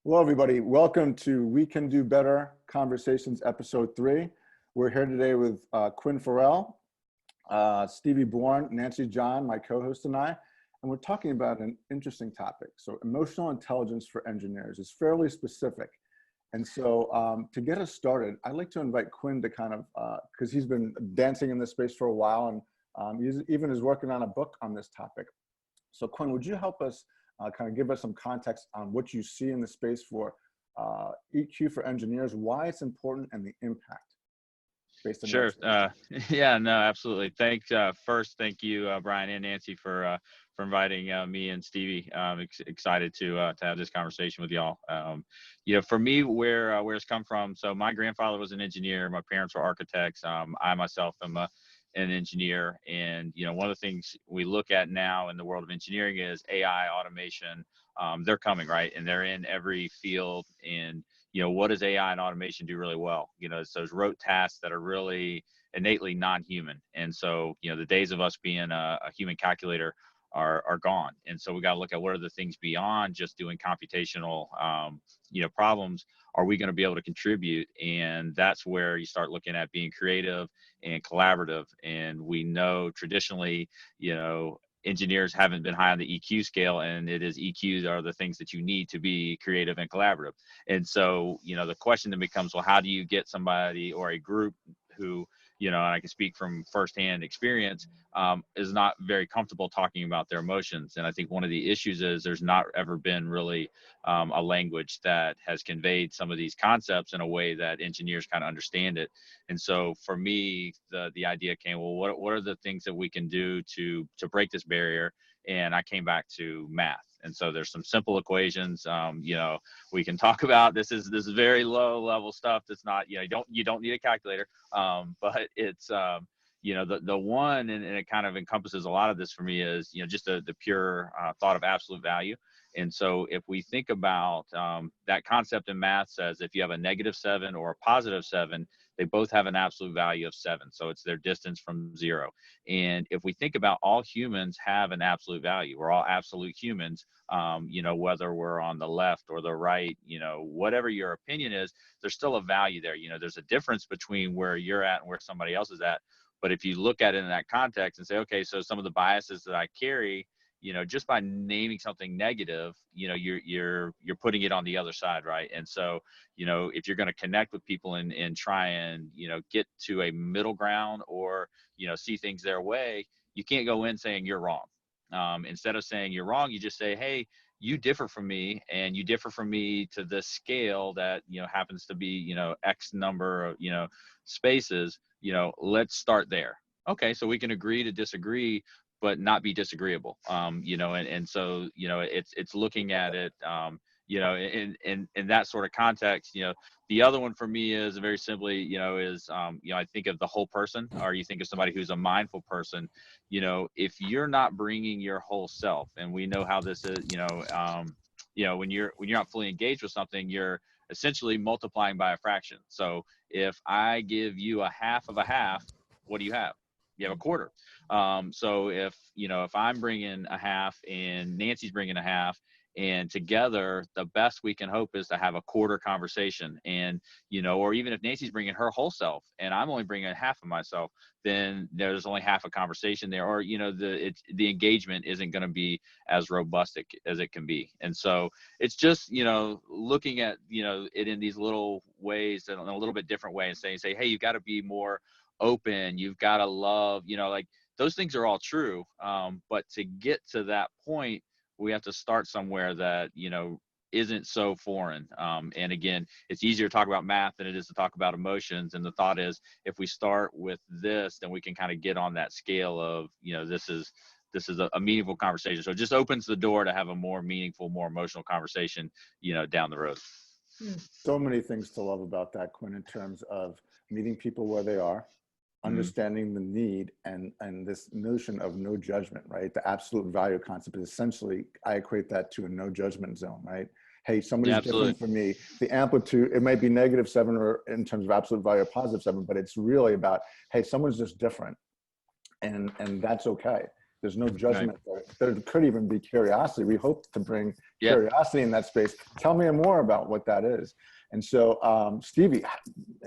Hello, everybody. Welcome to We Can Do Better Conversations, Episode 3. We're here today with Quinn Ferrall, Stevie Borne, Nancy John, my co-host, and I, and we're talking about an interesting topic. So emotional intelligence for engineers is fairly specific. And so to get us started, I'd like to invite Quinn to kind of, because he's been dancing in this space for a while, and he even is working on a book on this topic. So Quinn, would you help us kind of give us some context on what you see in the space for EQ for engineers, why it's important, and the impact based on Sure. Yeah, no, absolutely. First, thank you, Brian and Nancy for inviting me and Stevie. I'm excited to have this conversation with y'all. For me, where it's come from. So my grandfather was an engineer. My parents were architects. I myself am an engineer, and one of the things we look at now in the world of engineering is AI, automation. They're coming, right, and they're in every field. And what does AI and automation do really well? It's those rote tasks that are really innately non-human. And so the days of us being a human calculator are gone. And so we got to look at what are the things beyond just doing computational problems are we going to be able to contribute. And that's where you start looking at being creative and collaborative. And we know traditionally engineers haven't been high on the EQ scale, and it is EQs are the things that you need to be creative and collaborative. And so the question then becomes, well, how do you get somebody or a group who and I can speak from firsthand experience, is not very comfortable talking about their emotions. And I think one of the issues is there's not ever been really a language that has conveyed some of these concepts in a way that engineers kind of understand it. And so for me, the idea came, well, what are the things that we can do to break this barrier? And I came back to math. And so there's some simple equations, we can talk about. This is very low level stuff. That's not, you don't need a calculator. But it's, the one, and it kind of encompasses a lot of this for me is, just the pure thought of absolute value. And so if we think about that concept in math says, if you have a -7 or a +7, they both have an absolute value of 7. So it's their distance from 0. And if we think about all humans have an absolute value, we're all absolute humans, whether we're on the left or the right, whatever your opinion is, there's still a value there. There's a difference between where you're at and where somebody else is at. But if you look at it in that context and say, okay, so some of the biases that I carry, just by naming something negative, you're putting it on the other side, right? And so, if you're going to connect with people and try and, get to a middle ground or, see things their way, you can't go in saying you're wrong. Instead of saying you're wrong, you just say, hey, you differ from me, and you differ from me to this scale that, happens to be, X number of, spaces, let's start there. Okay, so we can agree to disagree, but not be disagreeable. And so, it's looking at it, in that sort of context. The other one for me is very simply, is, I think of the whole person, or you think of somebody who's a mindful person. If you're not bringing your whole self, and we know how this is, when you're not fully engaged with something, you're essentially multiplying by a fraction. So if I give you a half of a half, what do you have? You have a quarter. So if I'm bringing a half and Nancy's bringing a half, and together the best we can hope is to have a quarter conversation. And or even if Nancy's bringing her whole self and I'm only bringing half of myself, then there's only half a conversation there, or the engagement isn't going to be as robust as it can be. And so it's just looking at it in these little ways, in a little bit different way, and say, hey, you've got to be more open, you've got to love, like those things are all true, but to get to that point, we have to start somewhere that isn't so foreign. And again, it's easier to talk about math than it is to talk about emotions. And the thought is, if we start with this, then we can kind of get on that scale of this is a meaningful conversation. So it just opens the door to have a more meaningful, more emotional conversation down the road. So many things to love about that, Quinn, in terms of meeting people where they are, understanding the need, and this notion of no judgment, right? The absolute value concept is essentially, I equate that to a no judgment zone, right? Hey, somebody's different from me. The amplitude, it might be -7 or in terms of absolute value or +7, but it's really about, hey, someone's just different, and that's okay. There's no judgment there. There could even be curiosity. We hope to bring curiosity in that space. Tell me more about what that is. And so, Stevie,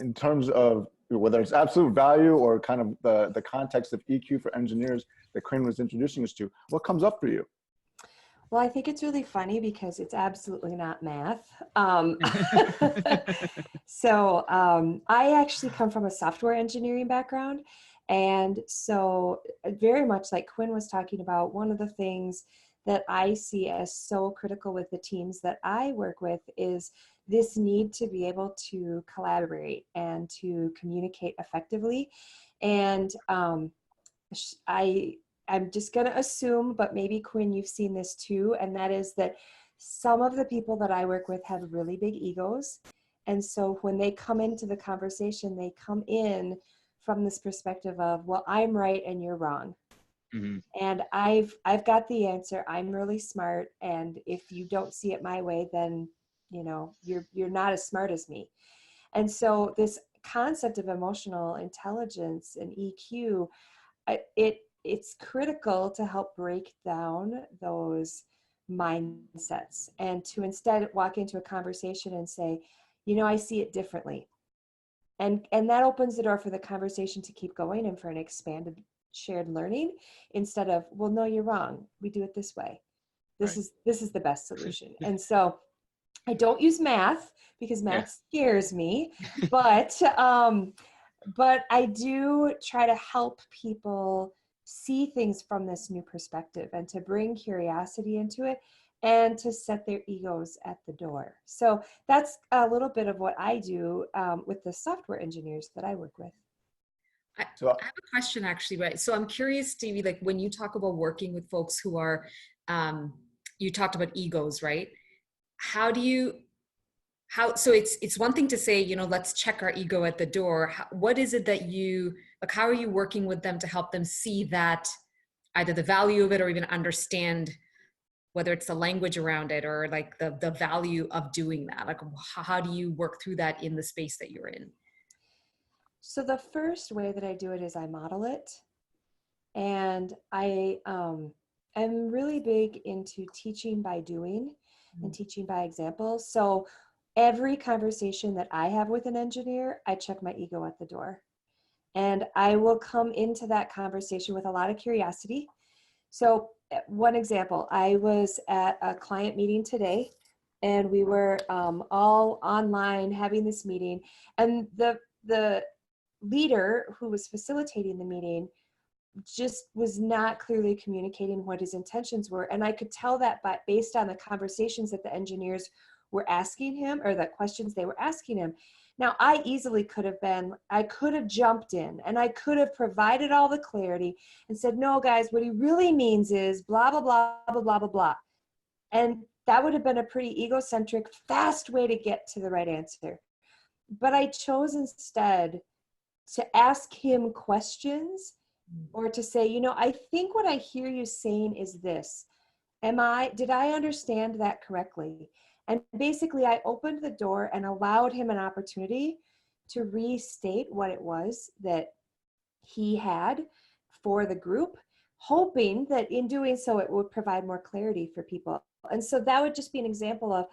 in terms of whether it's absolute value or kind of the context of EQ for engineers that Quinn was introducing us to, what comes up for you? Well, I think it's really funny because it's absolutely not math. So I actually come from a software engineering background. And so very much like Quinn was talking about, one of the things that I see as so critical with the teams that I work with is this need to be able to collaborate and to communicate effectively. And I'm just going to assume, but maybe Quinn, you've seen this too, and that is that some of the people that I work with have really big egos. And so when they come into the conversation, they come in from this perspective of, well, I'm right and you're wrong. Mm-hmm. And I've got the answer. I'm really smart. And if you don't see it my way, then, you know, you're not as smart as me. And so this concept of emotional intelligence and EQ, it's critical to help break down those mindsets and to instead walk into a conversation and say, you know, I see it differently. And that opens the door for the conversation to keep going and for an expanded shared learning instead of, well, no, you're wrong. We do it this way. This is the best solution. And so I don't use math because math scares me, but I do try to help people see things from this new perspective and to bring curiosity into it and to set their egos at the door. So that's a little bit of what I do with the software engineers that I work with. I have a question actually, right? So I'm curious, Stevie, like when you talk about working with folks who are, you talked about egos, right? So it's one thing to say, you know, let's check our ego at the door. What is it that how are you working with them to help them see that either the value of it or even understand whether it's the language around it or like the value of doing that? Like, how do you work through that in the space that you're in? So the first way that I do it is I model it. And I am really big into teaching by doing and teaching by example. So every conversation that I have with an engineer, I check my ego at the door. And I will come into that conversation with a lot of curiosity. So one example, I was at a client meeting today and we were all online having this meeting, and the leader who was facilitating the meeting just was not clearly communicating what his intentions were. And I could tell that based on the conversations that the engineers were asking him or the questions they were asking him. Now, I easily could have jumped in and I could have provided all the clarity and said, no, guys, what he really means is blah, blah, blah, blah, blah, blah, blah. And that would have been a pretty egocentric, fast way to get to the right answer. But I chose instead to ask him questions or to say, you know, I think what I hear you saying is this. Did I understand that correctly? And basically I opened the door and allowed him an opportunity to restate what it was that he had for the group, hoping that in doing so, it would provide more clarity for people. And so that would just be an example of,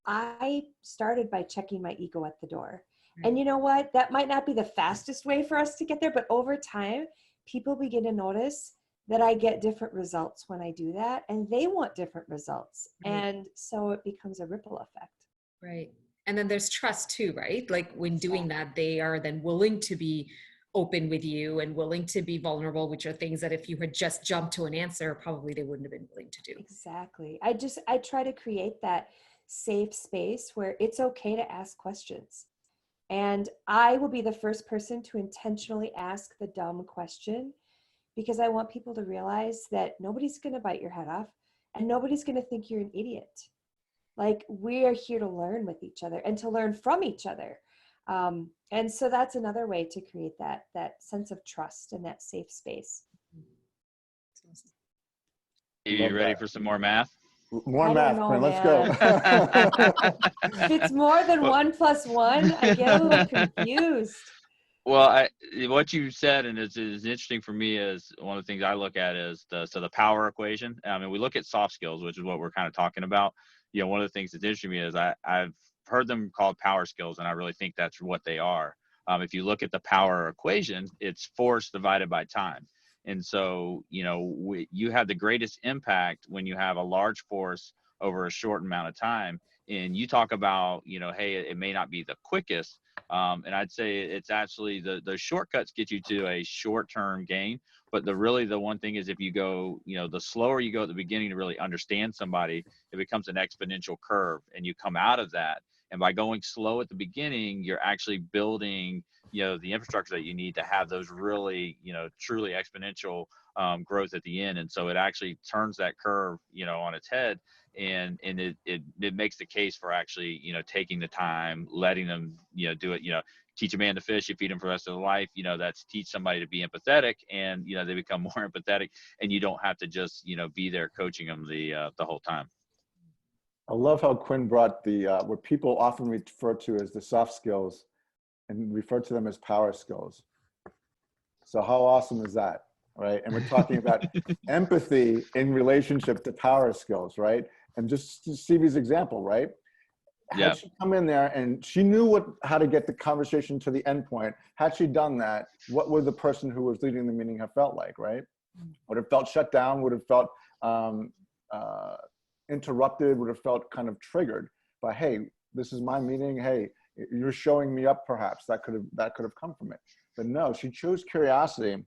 I started by checking my ego at the door. And you know what? That might not be the fastest way for us to get there, but over time, people begin to notice that I get different results when I do that, and they want different results. Right. And so it becomes a ripple effect. Right. And then there's trust too, right? Like when doing that, they are then willing to be open with you and willing to be vulnerable, which are things that if you had just jumped to an answer, probably they wouldn't have been willing to do. Exactly. I try to create that safe space where it's okay to ask questions. And I will be the first person to intentionally ask the dumb question, because I want people to realize that nobody's going to bite your head off and nobody's going to think you're an idiot. Like, we are here to learn with each other and to learn from each other. And so that's another way to create that sense of trust and that safe space. Are you ready for some more math? More math, Quinn. Let's go. If it's more than 1 + 1, I get a little confused. Well, what you said, and is interesting for me, is one of the things I look at is the power equation. I mean, we look at soft skills, which is what we're kind of talking about. One of the things that's interesting to me is I've heard them called power skills, and I really think that's what they are. If you look at the power equation, it's force divided by time. And so, you have the greatest impact when you have a large force over a short amount of time. And you talk about, hey, it may not be the quickest. And I'd say it's actually the shortcuts get you to a short-term gain. But the one thing is, if you go, the slower you go at the beginning to really understand somebody, it becomes an exponential curve, and you come out of that. And by going slow at the beginning, you're actually building, the infrastructure that you need to have those really, truly exponential growth at the end. And so it actually turns that curve, on its head. And it makes the case for actually, taking the time, letting them, do it, teach a man to fish, you feed him for the rest of their life. That's teach somebody to be empathetic, and, they become more empathetic, and you don't have to just, be there coaching them the whole time. I love how Quinn brought the, what people often refer to as the soft skills and refer to them as power skills. So how awesome is that, right? And we're talking about empathy in relationship to power skills, right? And just Stevie's example, right? Had she come in there and she knew how to get the conversation to the end point, had she done that, what would the person who was leading the meeting have felt like, right? Would have felt shut down, would have felt interrupted, would have felt kind of triggered by, hey, this is my meeting, hey, you're showing me up perhaps. That could have come from it. But no, she chose curiosity.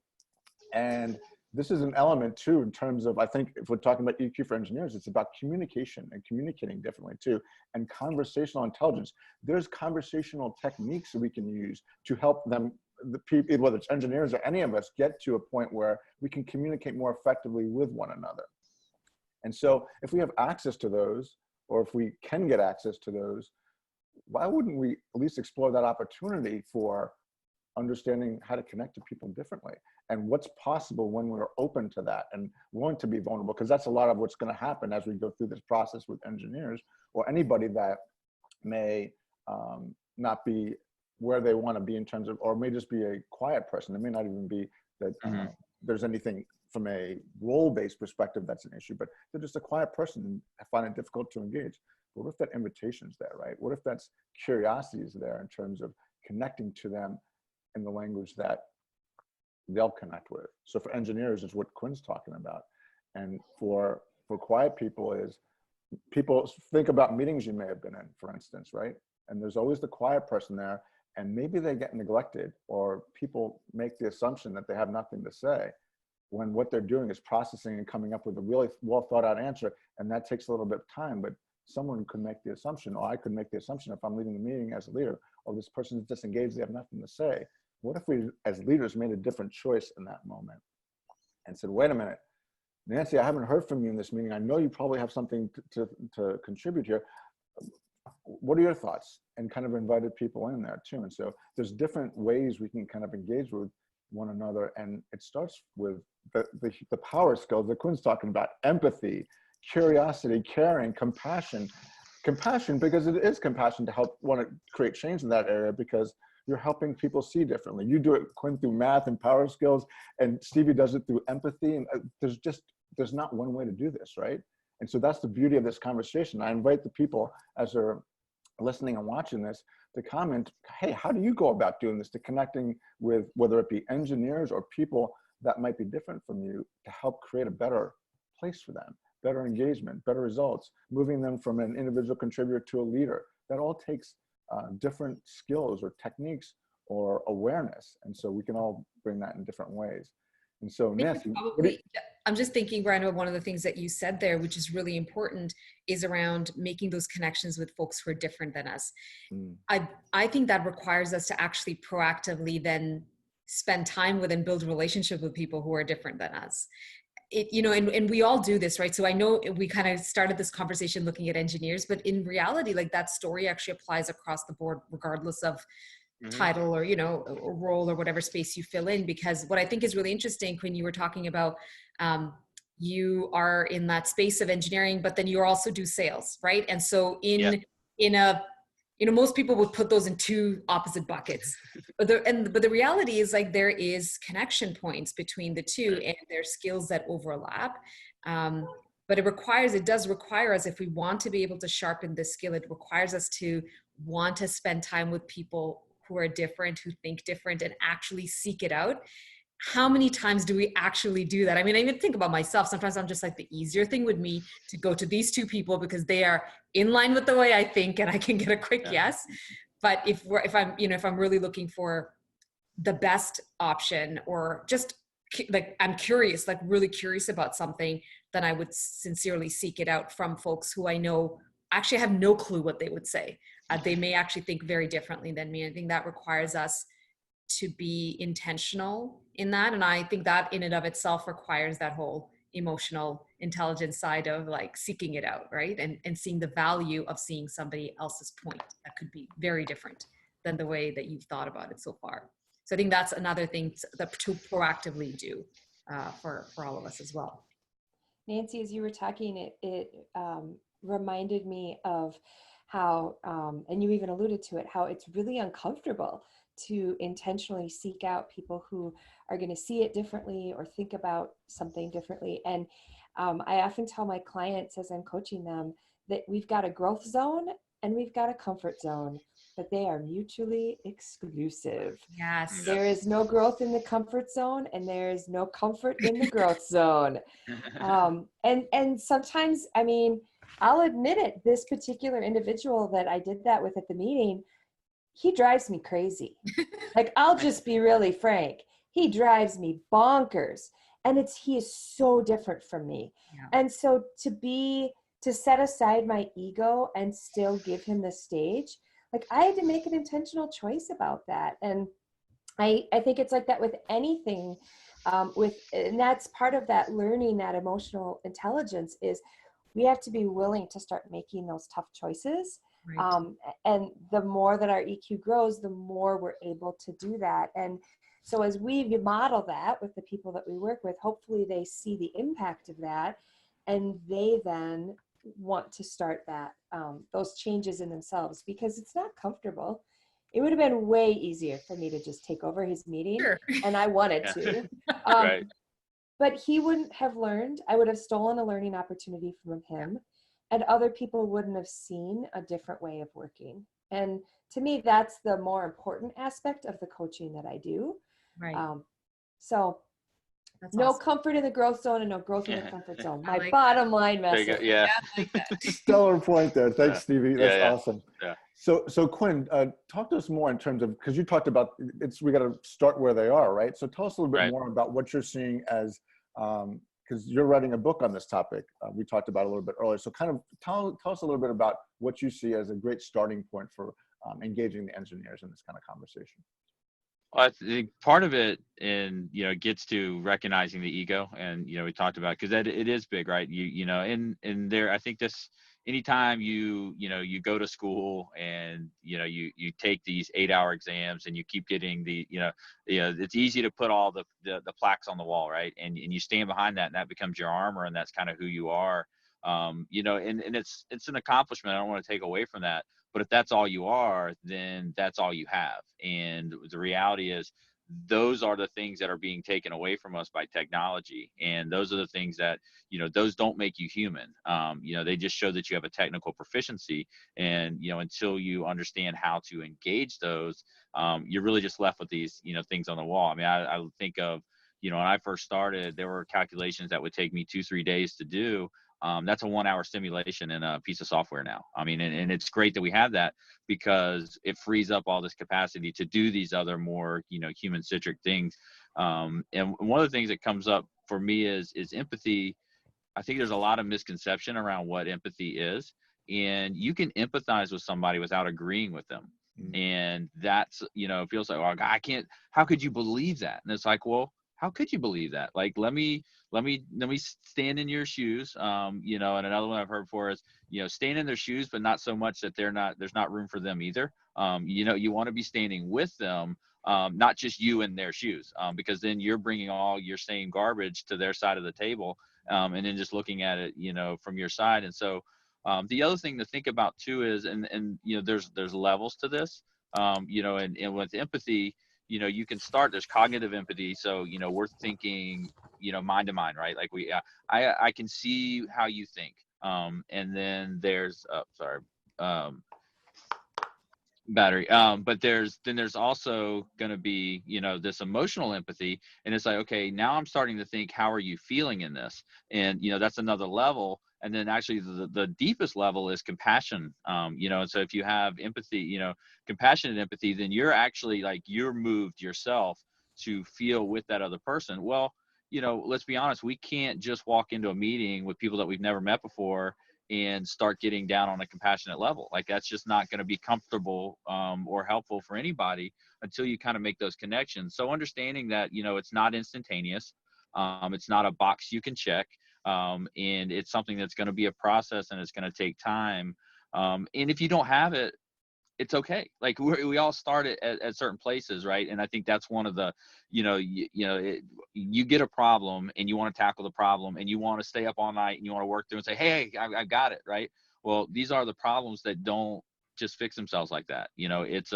And this is an element too, in terms of, I think if we're talking about EQ for engineers, it's about communication and communicating differently too, and conversational intelligence. There's conversational techniques that we can use to help them, the people, whether it's engineers or any of us, get to a point where we can communicate more effectively with one another. And so if we have access to those, or if we can get access to those, why wouldn't we at least explore that opportunity for understanding how to connect to people differently and what's possible when we're open to that and willing to be vulnerable? Because that's a lot of what's going to happen as we go through this process with engineers or anybody that may not be where they want to be in terms of, or may just be a quiet person. It may not even be that there's anything from a role-based perspective that's an issue, but they're just a quiet person and I find it difficult to engage. But what if that invitation's there, right? What if that's curiosity is there in terms of connecting to them in the language that they'll connect with? So for engineers, it's what Quinn's talking about. And for quiet people is, people think about meetings you may have been in, for instance, right? And there's always the quiet person there, and maybe they get neglected, or people make the assumption that they have nothing to say, when what they're doing is processing and coming up with a really well thought out answer. And that takes a little bit of time, but someone could make the assumption, or I could make the assumption if I'm leading the meeting as a leader, oh, this person is disengaged, they have nothing to say. What if we as leaders made a different choice in that moment and said, wait a minute, Nancy, I haven't heard from you in this meeting. I know you probably have something to contribute here. What are your thoughts? And kind of invited people in there too. And so there's different ways we can kind of engage with one another. And it starts with the power skills that Quinn's talking about: empathy, curiosity, caring, compassion. Compassion, because it is compassion to help want to create change in that area, because you're helping people see differently. You do it, Quinn, through math and power skills, and Stevie does it through empathy. And there's not one way to do this, right? And so that's the beauty of this conversation. I invite the people, as they're listening and watching this, to comment, hey, how do you go about doing this, to connecting with, whether it be engineers or people that might be different from you, to help create a better place for them, better engagement, better results, moving them from an individual contributor to a leader. That all takes different skills or techniques or awareness. And so we can all bring that in different ways. And so Nancy, I'm just thinking, Brian, about one of the things that you said there, which is really important, is around making those connections with folks who are different than us. I think that requires us to actually proactively then spend time with and build a relationship with people who are different than us. And we all do this, right? So I know we kind of started this conversation looking at engineers, but in reality, like, that story actually applies across the board, regardless of title or, or role or whatever space you fill in. Because what I think is really interesting, Quinn, you were talking about, you are in that space of engineering, but then you also do sales, right? And so in a most people would put those in two opposite buckets, but the reality is like there is connection points between the two, and there's skills that overlap. But it does require us, if we want to be able to sharpen this skill, it requires us to want to spend time with people who are different, who think different, and actually seek it out. How many times do we actually do that? I mean, I even think about myself. Sometimes I'm just like, the easier thing with me to go to these two people because they are in line with the way I think and I can get a quick yes. But if I'm really looking for the best option, or just like I'm curious, like really curious about something, then I would sincerely seek it out from folks who I know actually have no clue what they would say. They may actually think very differently than me. I think that requires us to be intentional in that. And I think that in and of itself requires that whole emotional intelligence side of like seeking it out, right? And seeing the value of seeing somebody else's point that could be very different than the way that you've thought about it so far. So I think that's another thing to proactively do for all of us as well. Nancy, as you were talking, it reminded me of how, and you even alluded to it, how it's really uncomfortable to intentionally seek out people who are going to see it differently or think about something differently. And I often tell my clients as I'm coaching them that we've got a growth zone and we've got a comfort zone, but they are mutually exclusive. Yes. There is no growth in the comfort zone and there is no comfort in the growth zone. And sometimes, I mean, I'll admit it, this particular individual that I did that with at the meeting, he drives me crazy. Like, I'll just be really frank. He drives me bonkers. And he is so different from me. Yeah. And so to set aside my ego and still give him the stage, like I had to make an intentional choice about that. And I think it's like that with anything, and that's part of that learning, that emotional intelligence, is we have to be willing to start making those tough choices. Right. And the more that our EQ grows, the more we're able to do that. And so as we model that with the people that we work with, hopefully they see the impact of that, and they then want to start that those changes in themselves, because it's not comfortable. It would have been way easier for me to just take over his meeting. Sure. And I wanted to. Right. But he wouldn't have learned. I would have stolen a learning opportunity from him, and other people wouldn't have seen a different way of working. And to me, that's the more important aspect of the coaching that I do. Right. So that's no awesome. Comfort in the growth zone and no growth in the comfort zone. My like bottom line message. Yeah. Like that. Stellar point there. Thanks, Stevie. That's awesome. Yeah. So Quinn, talk to us more in terms of, because you talked about we got to start where they are, right? So tell us a little bit more about what you're seeing as, because you're writing a book on this topic. We talked about it a little bit earlier. So kind of tell us a little bit about what you see as a great starting point for engaging the engineers in this kind of conversation. Well, I think part of it, gets to recognizing the ego, and we talked about, because it is big, right? And there, I think this, anytime you go to school and you take these 8-hour exams and you keep getting it's easy to put all the plaques on the wall, right? And you stand behind that, and that becomes your armor, and that's kind of who you are. And it's an accomplishment. I don't want to take away from that. But if that's all you are, then that's all you have. And the reality is, those are the things that are being taken away from us by technology. And those are the things that, those don't make you human. They just show that you have a technical proficiency. And, until you understand how to engage those, you're really just left with these, things on the wall. I mean, I think of, when I first started, there were calculations that would take me 2-3 days to do. That's a 1-hour simulation in a piece of software now. I mean, and it's great that we have that, because it frees up all this capacity to do these other more, human-centric things. And one of the things that comes up for me is empathy. I think there's a lot of misconception around what empathy is, and you can empathize with somebody without agreeing with them. Mm-hmm. And that's, it feels like, oh, I can't, how could you believe that? And it's like, well, how could you believe that? Like, let me stand in your shoes. And another one I've heard before is, stand in their shoes, but not so much that there's not room for them either. You want to be standing with them, not just you in their shoes, because then you're bringing all your same garbage to their side of the table, and then just looking at it, from your side. And so The other thing to think about too is, and you know, there's levels to this. You know, and with empathy, you know, you can start, there's cognitive empathy. So, you know, we're thinking, you know, mind to mind, right? Like I can see how you think. And then there's, battery. But there's also going to be, you know, this emotional empathy. And it's like, okay, now I'm starting to think, how are you feeling in this? And, you know, that's another level. And then actually the deepest level is compassion. You know, and so if you have empathy, you know, compassionate empathy, then you're actually like, you're moved yourself to feel with that other person. Well, you know, let's be honest, we can't just walk into a meeting with people that we've never met before and start getting down on a compassionate level. Like that's just not going to be comfortable or helpful for anybody until you kind of make those connections. So understanding that, you know, it's not instantaneous. It's not a box you can check. And it's something that's going to be a process and it's going to take time. And if you don't have it, it's okay. Like we all start at certain places, right? And I think that's one of the, you know, you get a problem and you want to tackle the problem and you want to stay up all night and you want to work through and say, hey, I got it, right? Well, these are the problems that don't just fix themselves like that. You know, it's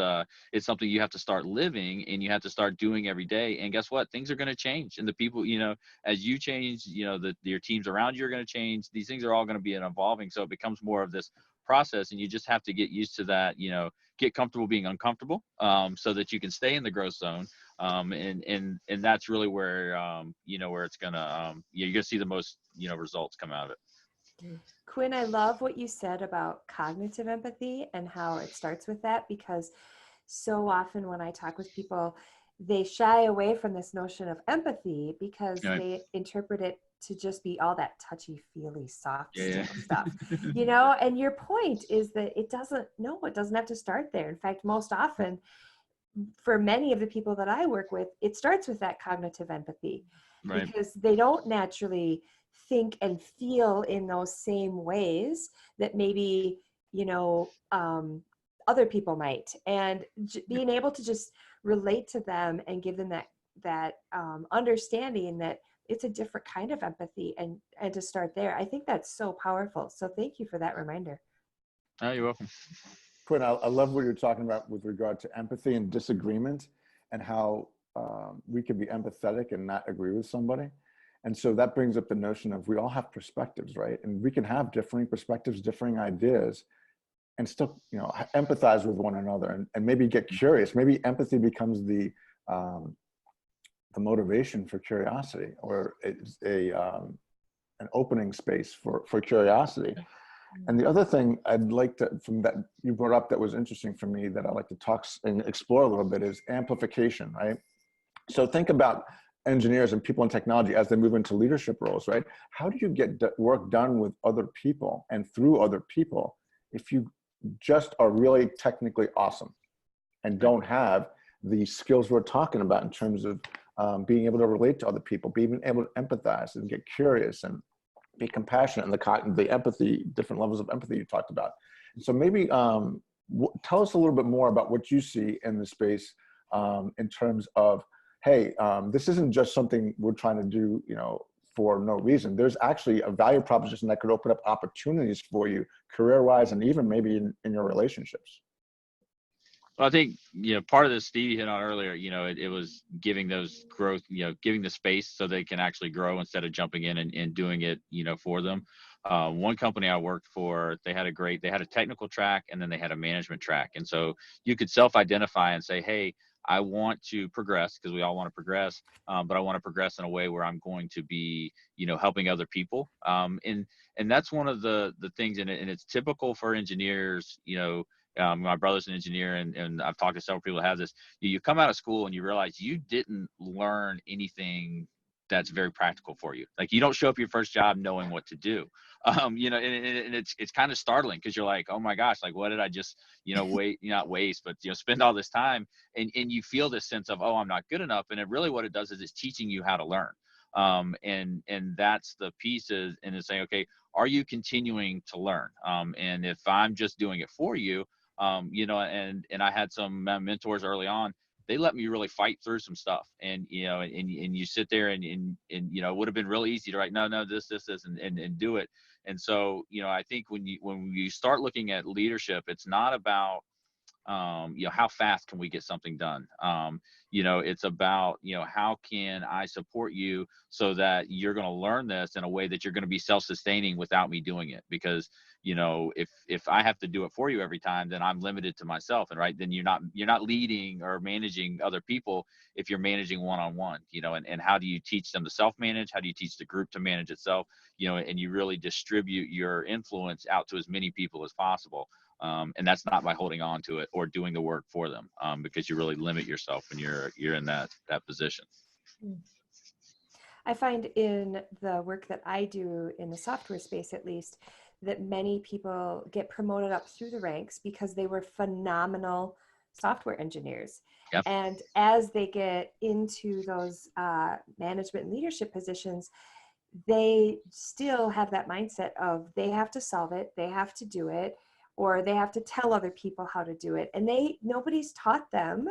something you have to start living and you have to start doing every day. And guess what? Things are going to change. And the people, you know, as you change, you know, your teams around you are going to change. These things are all going to be evolving. So it becomes more of this process, and you just have to get used to that, you know, get comfortable being uncomfortable, so that you can stay in the growth zone. And that's really where, you know, where it's gonna, you're gonna see the most, you know, results come out of it. Quinn, I love what you said about cognitive empathy and how it starts with that, because so often when I talk with people, they shy away from this notion of empathy because Right. they interpret it to just be all that touchy-feely, soft Yeah. stuff, you know? And your point is that it doesn't have to start there. In fact, most often, for many of the people that I work with, it starts with that cognitive empathy, Right. because they don't naturally think and feel in those same ways that maybe, you know, other people might. And being able to just relate to them and give them that understanding that it's a different kind of empathy, and to start there, I think that's so powerful. So thank you for that reminder. Oh, you're welcome. Quinn, I love what you're talking about with regard to empathy and disagreement, and how we can be empathetic and not agree with somebody. And so that brings up the notion of we all have perspectives, right? And we can have differing perspectives, differing ideas, and still, you know, empathize with one another, and maybe get curious. Maybe empathy becomes the motivation for curiosity, or it's an opening space for curiosity. And the other thing I'd like to, from that you brought up that was interesting for me, that I'd like to talk and explore a little bit, is amplification, right? So think about engineers and people in technology as they move into leadership roles, right? How do you get work done with other people and through other people if you just are really technically awesome and don't have the skills we're talking about in terms of being able to relate to other people, being able to empathize and get curious and be compassionate, and the empathy, different levels of empathy you talked about. So maybe tell us a little bit more about what you see in the space in terms of, hey, this isn't just something we're trying to do, you know, for no reason. There's actually a value proposition that could open up opportunities for you career-wise, and even maybe in your relationships. Well, I think, you know, part of this Stevie hit on earlier, you know, it was giving those growth, you know, giving the space so they can actually grow instead of jumping in and doing it, you know, for them. One company I worked for, they had a technical track, and then they had a management track. And so you could self-identify and say, hey, I want to progress, because we all want to progress, but I want to progress in a way where I'm going to be, you know, helping other people. And that's one of the things, and it's typical for engineers, you know. My brother's an engineer, and I've talked to several people that have this. You come out of school and you realize you didn't learn anything that's very practical for you. Like, you don't show up your first job knowing what to do. You know, and it's kind of startling, because you're like, oh my gosh, like, what did I just, you know, not waste, but, you know, spend all this time, and you feel this sense of, oh, I'm not good enough. And it really, what it does is it's teaching you how to learn. And that's the pieces, and it's saying, okay, are you continuing to learn? And if I'm just doing it for you, you know, and I had some mentors early on, they let me really fight through some stuff. And, you know, and you sit there and you know, it would have been really easy to write, no, this, and do it. And so, I think when you start looking at leadership, it's not about, how fast can we get something done? It's about, how can I support you so that you're going to learn this in a way that you're going to be self-sustaining without me doing it? Because, if I have to do it for you every time, then I'm limited to myself. And right, then you're not leading or managing other people if you're managing one-on-one, and how do you teach them to self-manage? How do you teach the group to manage itself? And you really distribute your influence out to as many people as possible. And that's not by holding on to it or doing the work for them, because you really limit yourself when you're in that position. I find in the work that I do in the software space, at least, that many people get promoted up through the ranks because they were phenomenal software engineers. Yep. And as they get into those management and leadership positions, they still have that mindset of they have to solve it, they have to do it, or they have to tell other people how to do it. And nobody's taught them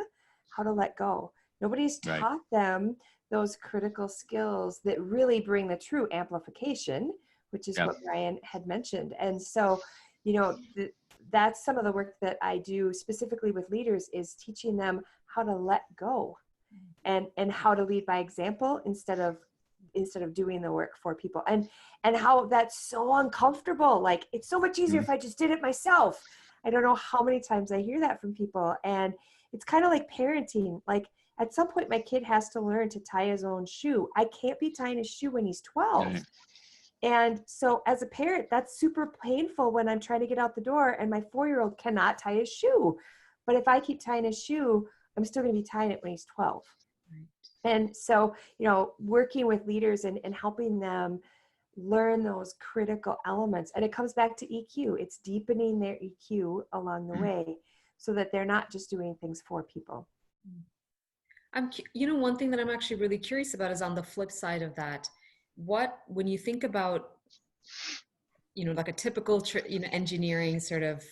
how to let go. Nobody's taught them those critical skills that really bring the true amplification, which is what Brian had mentioned. And so, that's some of the work that I do specifically with leaders, is teaching them how to let go and how to lead by example instead of doing the work for people, and how that's so uncomfortable. Like, it's so much easier if I just did it myself. I don't know how many times I hear that from people. And it's kind of like parenting. Like, at some point my kid has to learn to tie his own shoe. I can't be tying his shoe when he's 12. Right. And so as a parent, that's super painful when I'm trying to get out the door and my 4-year-old cannot tie his shoe. But if I keep tying his shoe, I'm still going to be tying it when he's 12. And so, working with leaders and helping them learn those critical elements. And it comes back to EQ. It's deepening their EQ along the way so that they're not just doing things for people. One thing that I'm actually really curious about is on the flip side of that. When you think about, like a typical, engineering sort of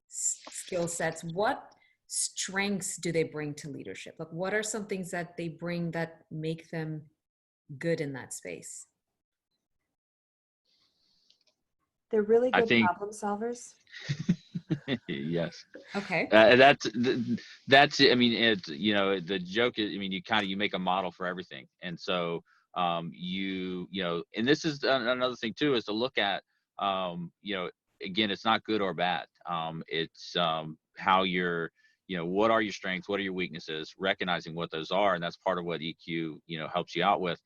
skill sets, what strengths do they bring to leadership? Like, what are some things that they bring that make them good in that space? They're really I good think problem solvers. yes. Okay. That's I mean, it's, the joke is, I mean, you make a model for everything. And so, and this is another thing too, is to look at, again, it's not good or bad. It's how you're, what are your strengths? What are your weaknesses? Recognizing what those are. And that's part of what EQ, helps you out with,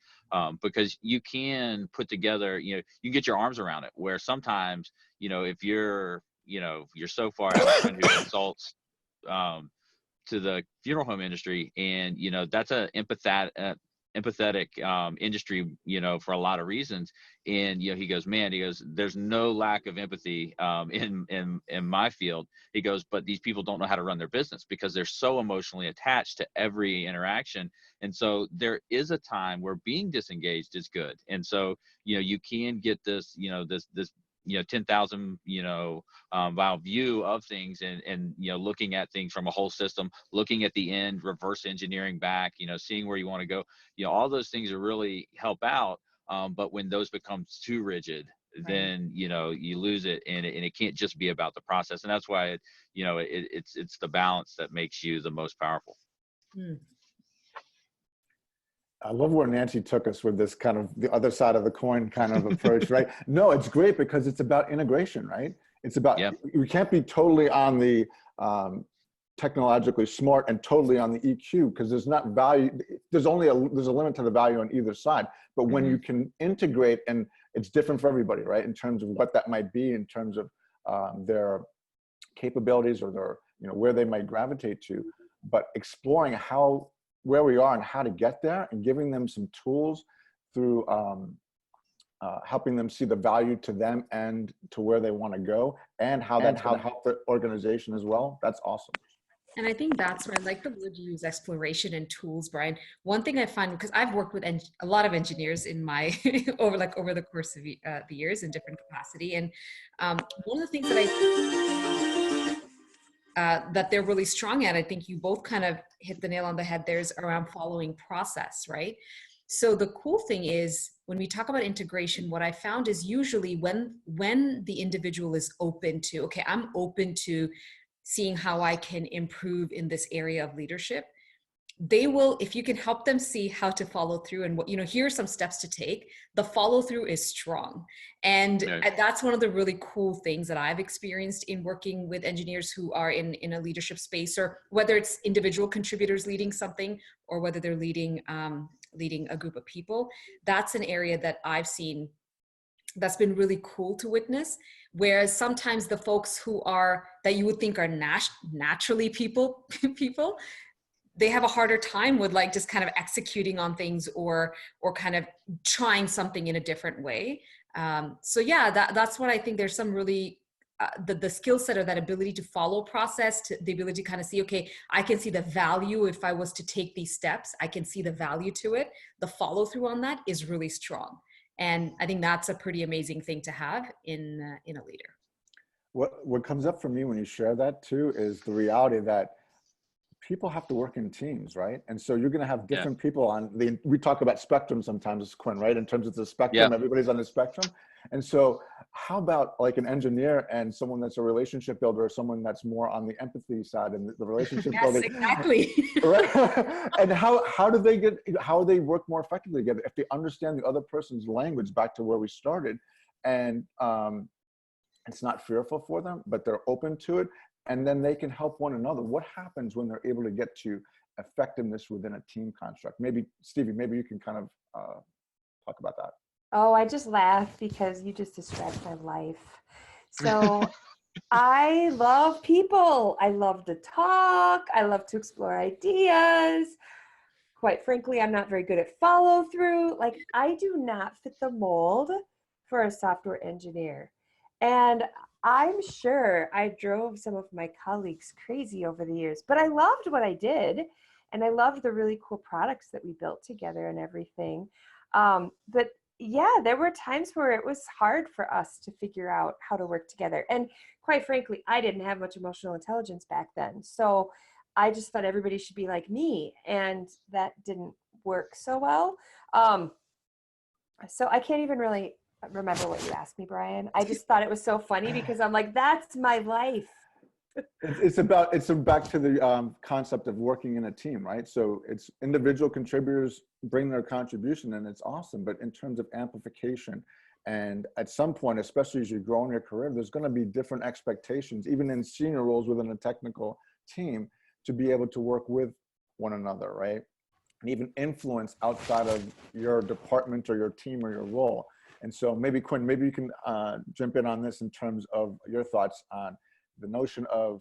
because you can put together, you can get your arms around it, where sometimes, if you're so far out, a friend who consults to the funeral home industry, and that's a empathetic industry, for a lot of reasons. And he goes, there's no lack of empathy in my field. He goes, but these people don't know how to run their business because they're so emotionally attached to every interaction. And so there is a time where being disengaged is good. And so you can get this this 10,000 mile view of things, and looking at things from a whole system, looking at the end, reverse engineering back, seeing where you want to go, all those things are really help out. But when those becomes too rigid, then you lose it, and it can't just be about the process. And that's why it's the balance that makes you the most powerful. I love where Nancy took us with this kind of the other side of the coin kind of approach, right? No, it's great because it's about integration, right? It's about, we can't be totally on the technologically smart and totally on the EQ, because there's not value. There's a limit to the value on either side. But when you can integrate, and it's different for everybody, right? In terms of what that might be, in terms of their capabilities or their, where they might gravitate to, but exploring where we are and how to get there, and giving them some tools through helping them see the value to them and to where they want to go, and how that's going to help the organization as well. That's awesome. And I think that's where I like the word you use, exploration and tools, Brian. One thing I find, because I've worked with a lot of engineers in my over the course of the years in different capacity, and one of the things that that they're really strong at, I think you both kind of hit the nail on the head, there's around following process, right? So the cool thing is when we talk about integration, what I found is usually when the individual is open to, okay, I'm open to seeing how I can improve in this area of leadership, they will, if you can help them see how to follow through and what, here are some steps to take, the follow through is strong. And that's one of the really cool things that I've experienced in working with engineers who are in a leadership space, or whether it's individual contributors leading something or whether they're leading a group of people. That's an area that I've seen that's been really cool to witness. Whereas sometimes the folks that you would think are naturally people, they have a harder time with like just kind of executing on things or kind of trying something in a different way. So yeah, that's what I think. There's some really the skill set or that ability to follow process, the ability to kind of see, okay, I can see the value if I was to take these steps, I can see the value to it. The follow through on that is really strong. And I think that's a pretty amazing thing to have in a leader. What comes up for me when you share that too is the reality that people have to work in teams, right? And so you're going to have different people on we talk about spectrum sometimes, Quinn, right? In terms of the spectrum, everybody's on the spectrum. And so how about like an engineer and someone that's a relationship builder, or someone that's more on the empathy side and the relationship building? Exactly. Right? And how do they work more effectively together if they understand the other person's language, back to where we started, and it's not fearful for them, but they're open to it, and then they can help one another. What happens when they're able to get to effectiveness within a team construct? Maybe Stevie, maybe you can kind of talk about that. Oh, I just laugh because you just described my life. So I love people. I love to talk. I love to explore ideas. Quite frankly, I'm not very good at follow through. Like, I do not fit the mold for a software engineer. And I'm sure I drove some of my colleagues crazy over the years, but I loved what I did. And I loved the really cool products that we built together and everything. But yeah, there were times where it was hard for us to figure out how to work together. And quite frankly, I didn't have much emotional intelligence back then. So I just thought everybody should be like me. And that didn't work so well. So I can't even really remember what you asked me, Brian. I just thought it was so funny because I'm like, that's my life. It's back to the concept of working in a team, right? So it's individual contributors bring their contribution, and it's awesome. But in terms of amplification, and at some point, especially as you grow in your career, there's going to be different expectations, even in senior roles within a technical team, to be able to work with one another, right? And even influence outside of your department or your team or your role. And so maybe Quinn, maybe you can jump in on this in terms of your thoughts on the notion of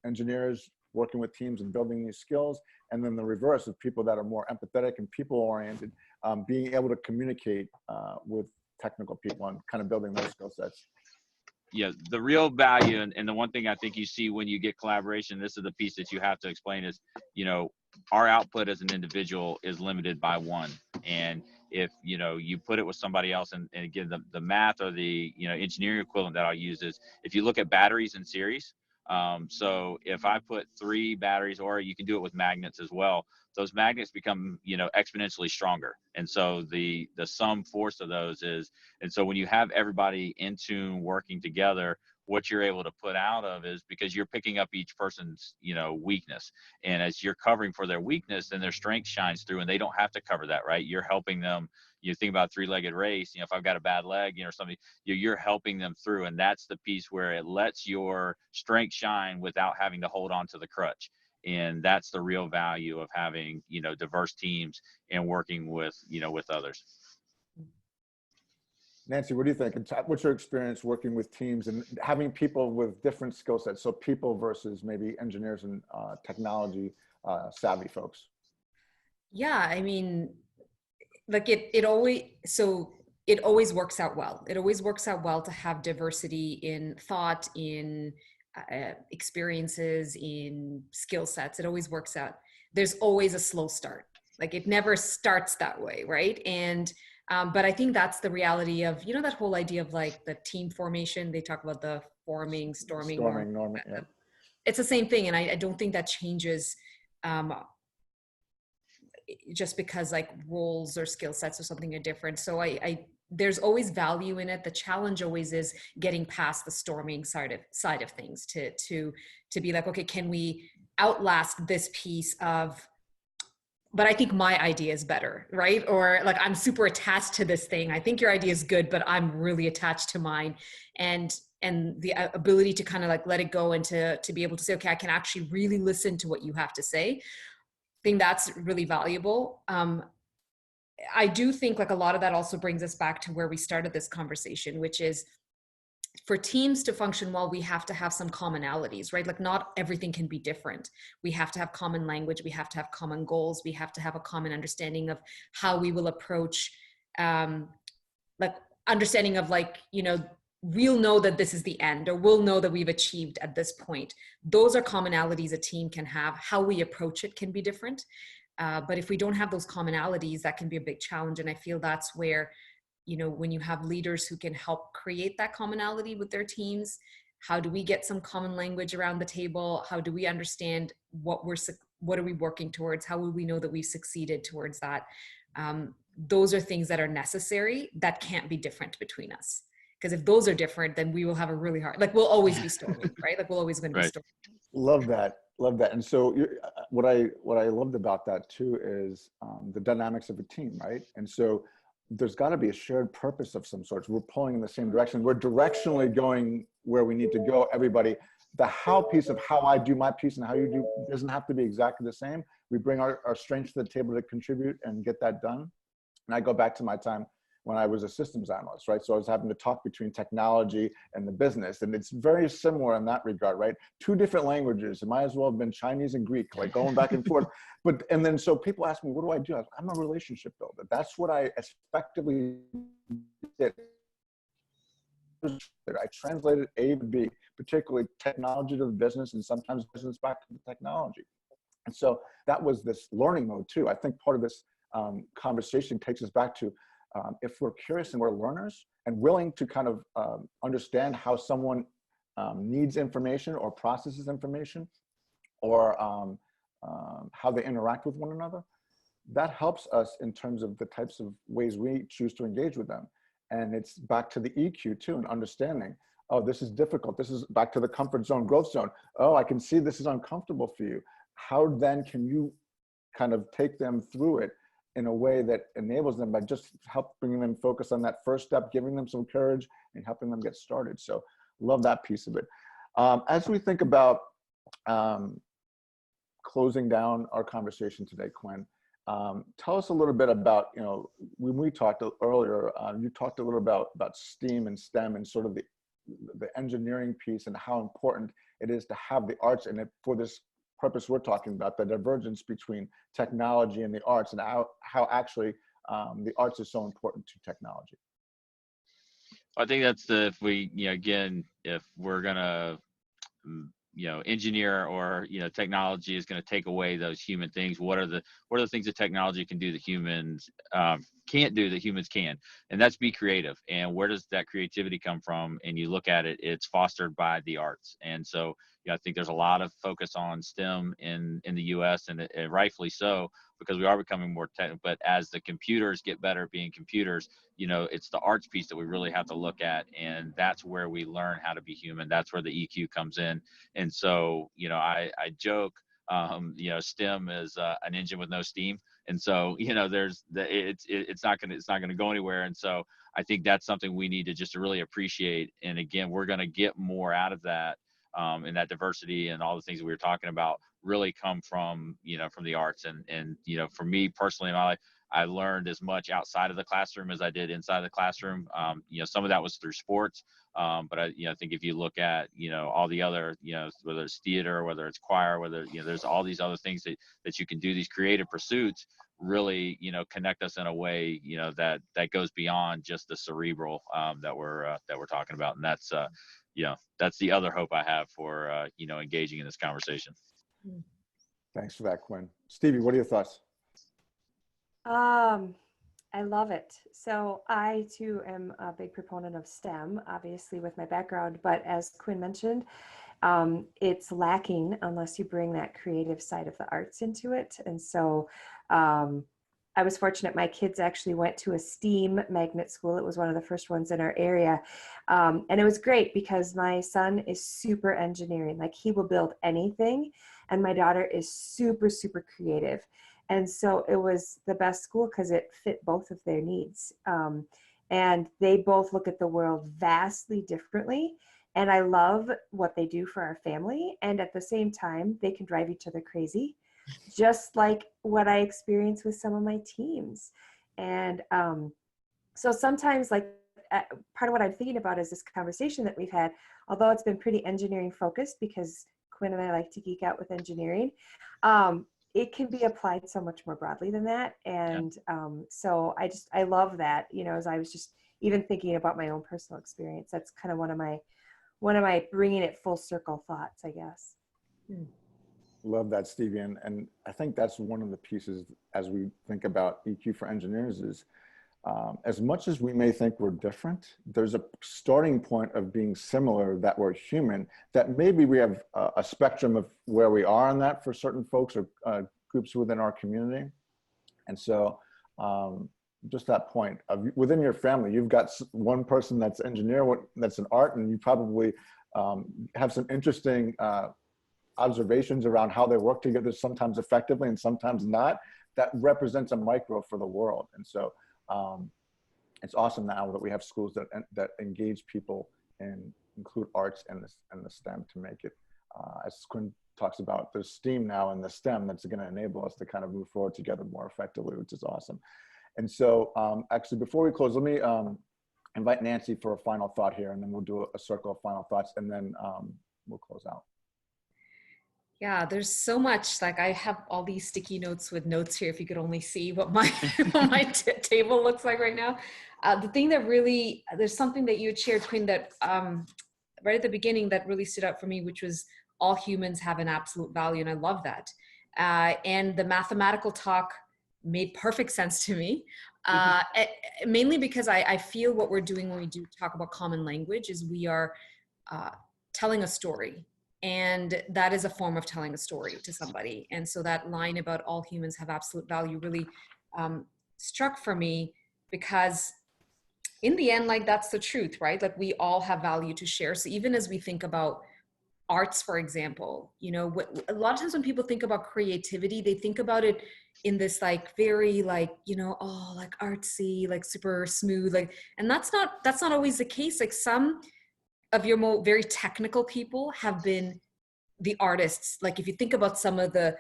engineers working with teams and building these skills, and then the reverse of people that are more empathetic and people-oriented, being able to communicate with technical people and kind of building those skill sets. Yeah, the real value, and the one thing I think you see when you get collaboration, this is the piece that you have to explain is, our output as an individual is limited by one. And if, you put it with somebody else, and again, the math or the, engineering equivalent that I'll use is, if you look at batteries in series, so if I put 3 batteries, or you can do it with magnets as well, those magnets become, exponentially stronger. And so the sum force of those is, and so when you have everybody in tune working together, what you're able to put out of is, because you're picking up each person's, weakness. And as you're covering for their weakness, then their strength shines through, and they don't have to cover that, right? You're helping them. You think about a 3-legged race, if I've got a bad leg, or something, you're helping them through. And that's the piece where it lets your strength shine without having to hold on to the crutch. And that's the real value of having, diverse teams and working with, with others. Nancy, what do you think? What's your experience working with teams and having people with different skill sets? So people versus maybe engineers and technology savvy folks. Yeah, I mean, like it always works out well. It always works out well to have diversity in thought, in experiences, in skill sets. It always works out. There's always a slow start. Like it never starts that way, right? And but I think that's the reality of, that whole idea of like the team formation. They talk about the forming, storming. Norming, yeah. It's the same thing. And I don't think that changes just because like roles or skill sets or something are different. So there's always value in it. The challenge always is getting past the storming side of things to be like, okay, can we outlast this piece of, but I think my idea is better, right? Or like, I'm super attached to this thing. I think your idea is good, but I'm really attached to mine. And the ability to kind of like let it go and to be able to say, okay, I can actually really listen to what you have to say. I think that's really valuable. I do think like a lot of that also brings us back to where we started this conversation, which is for teams to function well, we have to have some commonalities, right? Like not everything can be different. We have to have common language. We have to have common goals. We have to have a common understanding of how we will approach, like understanding of like, you know, we'll know that this is the end, or we'll know that we've achieved at this point. Those are commonalities a team can have. How we approach it can be different. But if we don't have those commonalities, that can be a big challenge. And I feel that's where, you know, when you have leaders who can help create that commonality with their teams, how do we get some common language around the table? How do we understand what are we working towards? How will we know that we've succeeded towards that? Those are things that are necessary that can't be different between us. Because if those are different, then we will have a really hard, like we'll always be storming, right? Like we'll always going to be storming. Love that. Love that. And so what I loved about that too is the dynamics of a team, right? And so there's got to be a shared purpose of some sort. We're pulling in the same direction. We're directionally going where we need to go, everybody. The how piece of how I do my piece and how you do doesn't have to be exactly the same. We bring our strengths to the table to contribute and get that done. And I go back to my time when I was a systems analyst, right? So I was having to talk between technology and the business. And it's very similar in that regard, right? Two different languages. It might as well have been Chinese and Greek, like going back and forth. And then so people ask me, what do I do? I'm a relationship builder. That's what I effectively did. I translated A to B, particularly technology to the business and sometimes business back to the technology. And so that was this learning mode too. I think part of this conversation takes us back to if we're curious and we're learners and willing to kind of understand how someone needs information or processes information or how they interact with one another, that helps us in terms of the types of ways we choose to engage with them. And it's back to the EQ too, and understanding, oh, this is difficult. This is back to the comfort zone, growth zone. Oh, I can see this is uncomfortable for you. How then can you kind of take them through it in a way that enables them by just bringing them focus on that first step, giving them some courage and helping them get started. So love that piece of it. As we think about closing down our conversation today, Quinn, tell us a little bit about, you know, when we talked earlier, you talked a little about STEAM and STEM and sort of the engineering piece and how important it is to have the arts in it for this purpose we're talking about, the divergence between technology and the arts, and how actually the arts is so important to technology. I think that's if we, you know, again, if we're gonna, you know, engineer or, you know, technology is going to take away those human things. What are the things that technology can do that humans can't do that humans can? And that's be creative. And where does that creativity come from? And you look at it, it's fostered by the arts. And so, you know, I think there's a lot of focus on STEM in the US, and rightfully so, because we are becoming more technical. But as the computers get better at being computers, you know, it's the arts piece that we really have to look at. And that's where we learn how to be human. That's where the EQ comes in. And so, you know, I joke, you know, STEM is an engine with no steam. And so, you know, it's not going to go anywhere. And so I think that's something we need to just really appreciate. And again, we're going to get more out of that. And that diversity and all the things that we were talking about really come from, you know, from the arts. And, you know, for me personally in my life, I learned as much outside of the classroom as I did inside the classroom. You know, some of that was through sports. But I think if you look at, you know, all the other, you know, whether it's theater, whether it's choir, whether, you know, there's all these other things that you can do, these creative pursuits really, you know, connect us in a way, you know, that goes beyond just the cerebral that we're talking about. And that's, you know, that's the other hope I have for, you know, engaging in this conversation. Thanks for that, Quinn. Stevie, what are your thoughts? I love it. So I too am a big proponent of STEM, obviously with my background, but as Quinn mentioned, it's lacking unless you bring that creative side of the arts into it. And so I was fortunate. My kids actually went to a STEAM magnet school. It was one of the first ones in our area. And it was great because my son is super engineering. Like, he will build anything. And my daughter is super, super creative. And so it was the best school because it fit both of their needs. And they both look at the world vastly differently. And I love what they do for our family. And at the same time, they can drive each other crazy, just like what I experience with some of my teams. And so sometimes, like, part of what I'm thinking about is this conversation that we've had, although it's been pretty engineering focused because Quinn and I like to geek out with engineering, it can be applied so much more broadly than that. And so I love that, you know, as I was just even thinking about my own personal experience, that's kind of one of my bringing it full circle thoughts, I guess. Love that, Stevie. And I think that's one of the pieces as we think about EQ for engineers is, as much as we may think we're different, there's a starting point of being similar, that we're human, that maybe we have a spectrum of where we are on that for certain folks or groups within our community. And so just that point of within your family, you've got one person that's engineer, that's an art, and you probably have some interesting observations around how they work together, sometimes effectively and sometimes not. That represents a micro for the world. And so it's awesome now that we have schools that engage people and include arts and the STEM to make it, as Quinn talks about, there's STEAM now and the STEM that's going to enable us to kind of move forward together more effectively, which is awesome. And so actually, before we close, let me invite Nancy for a final thought here, and then we'll do a circle of final thoughts, and then we'll close out. Yeah, there's so much. Like, I have all these sticky notes with notes here. If you could only see what my table looks like right now. The thing that really, there's something that you had shared, Quinn, that right at the beginning that really stood out for me, which was all humans have an absolute value. And I love that. And the mathematical talk made perfect sense to me, mainly because I feel what we're doing when we do talk about common language is we are telling a story. And that is a form of telling a story to somebody. And so that line about all humans have absolute value really struck for me, because in the end, like, that's the truth, right? Like, we all have value to share. So even as we think about arts, for example, you know, a lot of times when people think about creativity, they think about it in this like very like, you know, oh, like artsy, like super smooth, like, and that's not always the case. Like, some of your very technical people have been the artists. Like, if you think about some of the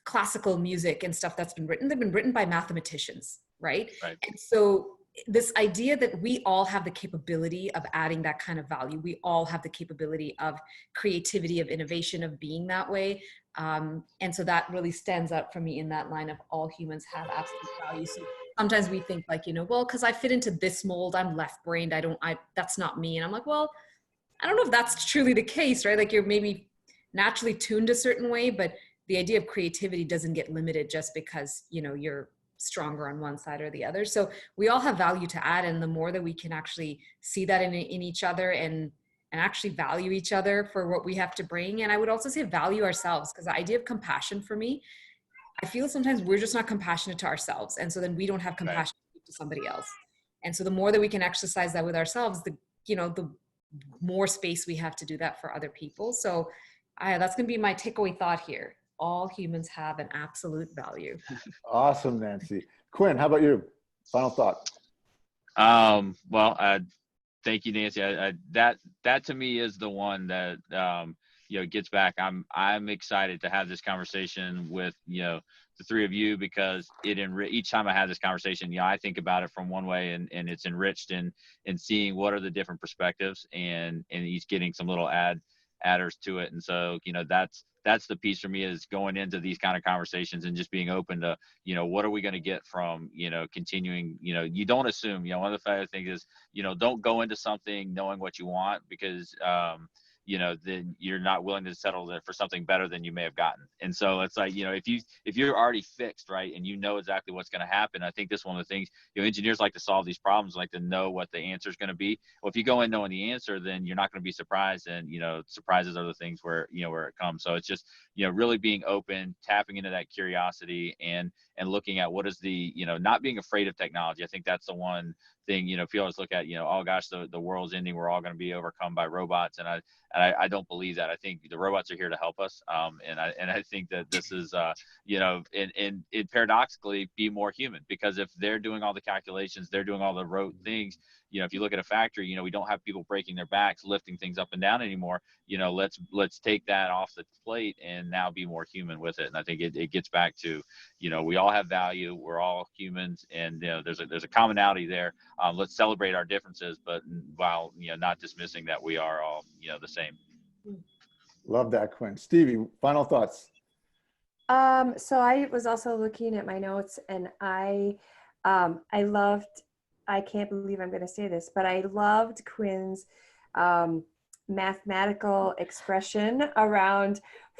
classical music and stuff that's been written, they've been written by mathematicians, right? And so this idea that we all have the capability of adding that kind of value, we all have the capability of creativity, of innovation, of being that way. And so that really stands out for me in that line of all humans have absolute value. So sometimes we think like, you know, well, because I fit into this mold, I'm left-brained, that's not me. And I'm like, well, I don't know if that's truly the case, right? Like, you're maybe naturally tuned a certain way, but the idea of creativity doesn't get limited just because, you know, you're stronger on one side or the other. So we all have value to add. And the more that we can actually see that in each other and actually value each other for what we have to bring. And I would also say value ourselves, because the idea of compassion for me, I feel sometimes we're just not compassionate to ourselves. And so then we don't have compassion to somebody else. And so the more that we can exercise that with ourselves, the more space we have to do that for other people. So that's going to be my takeaway thought here. All humans have an absolute value. Awesome, Nancy. Quinn, how about you? Final thought. Well, thank you, Nancy. That to me is the one that gets back. I'm excited to have this conversation with the three of you, because each time I have this conversation, I think about it from one way, and it's enriched in seeing what are the different perspectives, and he's getting some little adders to it. And so that's the piece for me, is going into these kind of conversations and just being open to what are we going to get from continuing. You don't assume. One of the things is don't go into something knowing what you want, because then you're not willing to settle for something better than you may have gotten. And so it's like, if you're already fixed, right, and exactly what's going to happen, I think this is one of the things, engineers like to solve these problems, like to know what the answer is going to be. Well, if you go in knowing the answer, then you're not going to be surprised. And, surprises are the things where it comes. So it's just, really being open, tapping into that curiosity and looking at what is the, not being afraid of technology. I think that's the one thing, people always look at, oh gosh, the world's ending. We're all going to be overcome by robots. And I don't believe that. I think the robots are here to help us. And I think that this is, and paradoxically be more human, because if they're doing all the calculations, they're doing all the rote things, if you look at a factory, we don't have people breaking their backs, lifting things up and down anymore. Let's take that off the plate and now be more human with it. And I think it gets back to, we all have value. We're all humans, and there's a commonality there. Let's celebrate our differences, but while not dismissing that we are all the same. Love that, Quinn. Stevie, final thoughts. So I was also looking at my notes, and I can't believe I'm going to say this, but I loved Quinn's mathematical expression around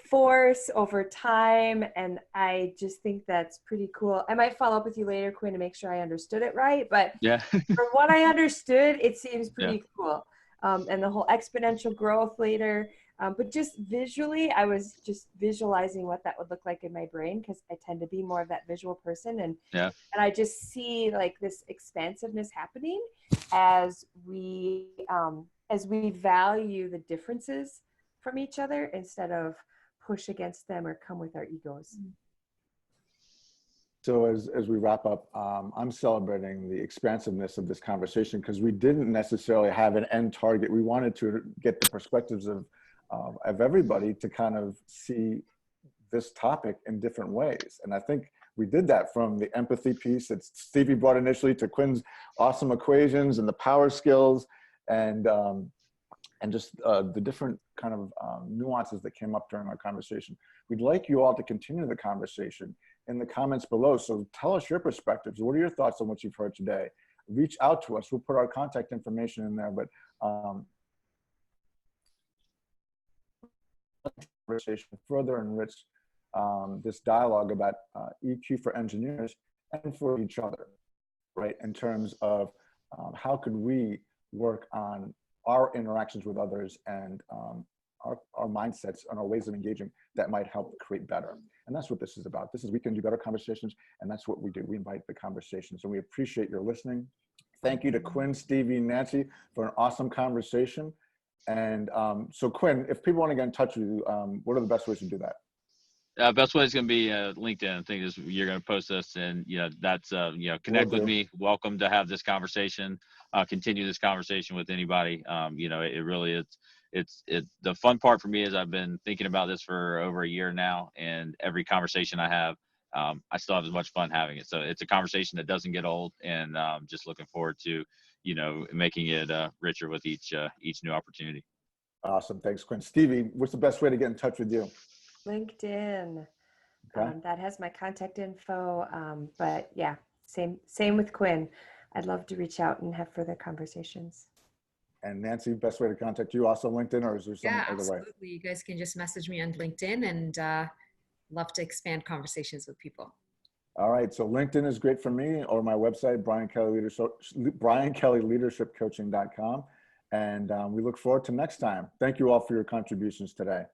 force over time. And I just think that's pretty cool. I might follow up with you later, Quinn, to make sure I understood it right. But yeah, from what I understood, it seems pretty cool. And the whole exponential growth later. But just visually, I was just visualizing what that would look like in my brain, because I tend to be more of that visual person. And I just see like this expansiveness happening as we value the differences from each other instead of push against them or come with our egos. So as we wrap up, I'm celebrating the expansiveness of this conversation, because we didn't necessarily have an end target. We wanted to get the perspectives of everybody to kind of see this topic in different ways. And I think we did that, from the empathy piece that Stevie brought initially to Quinn's awesome equations and the power skills, and just the different kind of nuances that came up during our conversation. We'd like you all to continue the conversation in the comments below. So tell us your perspectives. What are your thoughts on what you've heard today? Reach out to us. We'll put our contact information in there, but conversation further enrich this dialogue about EQ for engineers and for each other, right? In terms of how could we work on our interactions with others and our mindsets and our ways of engaging that might help create better. And that's what this is about. We can do better conversations, and that's what we do. We invite the conversations, and we appreciate your listening. Thank you to Quinn, Stevie, and Nancy for an awesome conversation. And so Quinn, if people want to get in touch with you, what are the best ways to do that? Best way is going to be LinkedIn. I think you're going to post this, and that's connect with me. Welcome to have this conversation. Continue this conversation with anybody. It really is. It's the fun part for me is I've been thinking about this for over a year now, and every conversation I have, I still have as much fun having it. So it's a conversation that doesn't get old, and just looking forward to making it richer with each new opportunity. Awesome. Thanks, Quinn. Stevie, what's the best way to get in touch with you? LinkedIn. Okay. That has my contact info. But yeah, same with Quinn. I'd love to reach out and have further conversations. And Nancy, best way to contact you, also LinkedIn, or is there some other way? Absolutely. You guys can just message me on LinkedIn, and love to expand conversations with people. All right. So LinkedIn is great for me, or my website, briankellyleadershipcoaching.com. And we look forward to next time. Thank you all for your contributions today.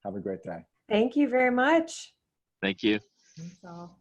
Have a great day. Thank you very much. Thank you. Thanks all.